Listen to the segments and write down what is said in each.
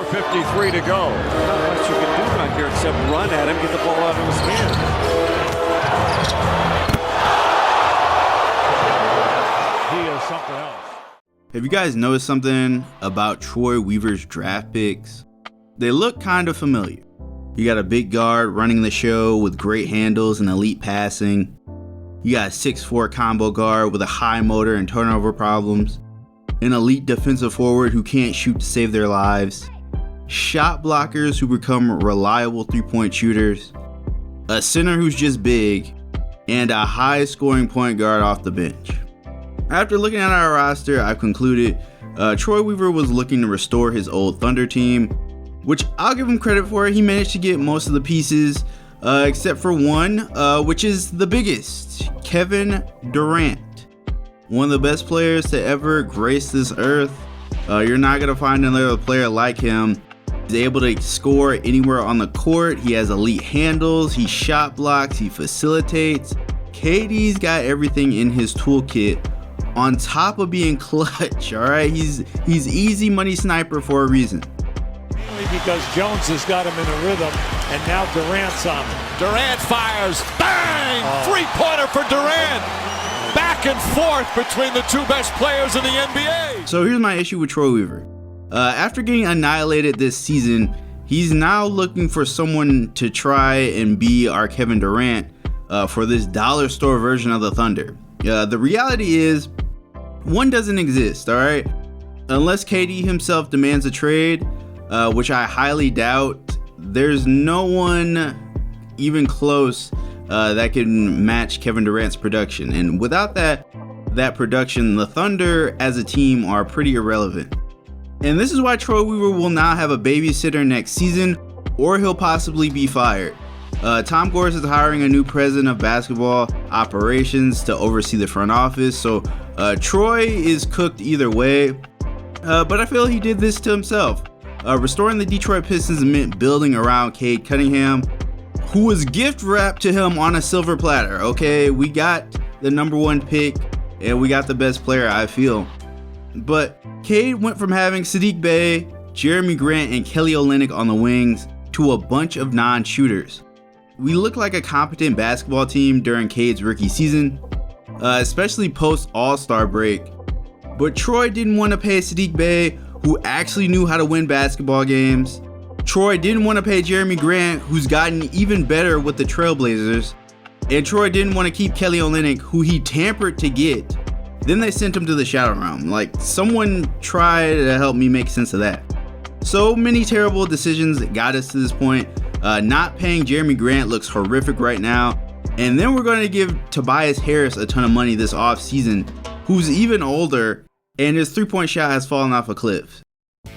4:53 to go. Not much you can do back here except run at him, get the ball out of his hand. He is something else. Have you guys noticed something about Troy Weaver's draft picks? They look kind of familiar. You got a big guard running the show with great handles and elite passing. You got a 6'4" combo guard with a high motor and turnover problems. An elite defensive forward who can't shoot to save their lives. Shot blockers who become reliable three-point shooters. A center who's just big. And a high-scoring point guard off the bench. After looking at our roster, I've concluded Troy Weaver was looking to restore his old Thunder team, which I'll give him credit for. He managed to get most of the pieces, except for one, which is the biggest, Kevin Durant. One of the best players to ever grace this earth. You're not going to find another player like him. He's able to score anywhere on the court. He has elite handles, he shot blocks, he facilitates. KD's got everything in his toolkit on top of being clutch, all right? He's easy money sniper for a reason. Because Jones has got him in a rhythm, and now Durant's on him. Durant fires, bang! Three-pointer for Durant. Back and forth between the two best players in the NBA. So here's my issue with Troy Weaver. After getting annihilated this season, he's now looking for someone to try and be our Kevin Durant for this dollar store version of the Thunder. The reality is, one doesn't exist, all right? Unless KD himself demands a trade, which I highly doubt, there's no one even close that can match Kevin Durant's production. And without that production, the Thunder as a team are pretty irrelevant. And this is why Troy Weaver will now have a babysitter next season, or he'll possibly be fired. Tom Gores is hiring a new president of basketball operations to oversee the front office, so Troy is cooked either way. But I feel he did this to himself. Restoring the Detroit Pistons meant building around Cade Cunningham, who was gift wrapped to him on a silver platter. Okay, we got the #1 pick and we got the best player, I feel. But Cade went from having Sadiq Bey, Jeremy Grant, and Kelly Olynyk on the wings to a bunch of non-shooters. We looked like a competent basketball team during Cade's rookie season, especially post All-Star break. But Troy didn't want to pay Sadiq Bey, who actually knew how to win basketball games. Troy didn't want to pay Jeremy Grant, who's gotten even better with the Trailblazers. And Troy didn't want to keep Kelly Olynyk, who he tampered to get. Then they sent him to the Shadow Realm. Like, someone try to help me make sense of that. So many terrible decisions that got us to this point. Not paying Jeremy Grant looks horrific right now. And then we're going to give Tobias Harris a ton of money this offseason, who's even older, and his three-point shot has fallen off a cliff.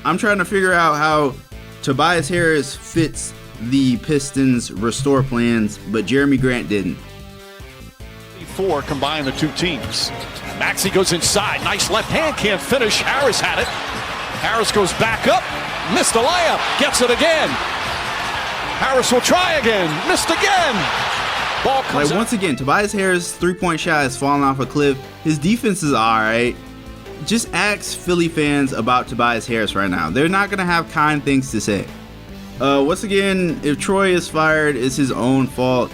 I'm trying to figure out how Tobias Harris fits the Pistons' restore plans, but Jeremy Grant didn't. 4 combine the two teams. Maxey goes inside. Nice left hand. Can't finish. Harris had it. Harris goes back up. Missed the layup. Gets it again. Harris will try again. Missed again. Ball comes once again, Tobias Harris' three-point shot has fallen off a cliff. His defense is alright. Just ask Philly fans about Tobias Harris right now. They're not going to have kind things to say. Once again, if Troy is fired, it's his own fault.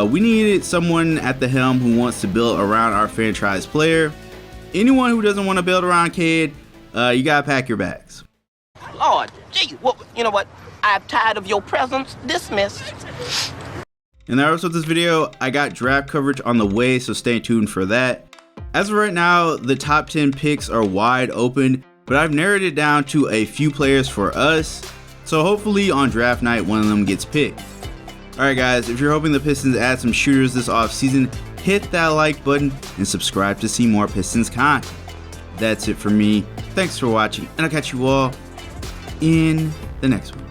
We needed someone at the helm who wants to build around our franchise player. Anyone who doesn't want to build around Cade, you got to pack your bags. Lord, gee, well, you know what? I'm tired of your presence. Dismissed. And that was with this video. I got draft coverage on the way, so stay tuned for that. As of right now, the top 10 picks are wide open, but I've narrowed it down to a few players for us. So hopefully on draft night, one of them gets picked. Alright guys, if you're hoping the Pistons add some shooters this offseason, hit that like button and subscribe to see more Pistons content. That's it for me. Thanks for watching, and I'll catch you all in the next one.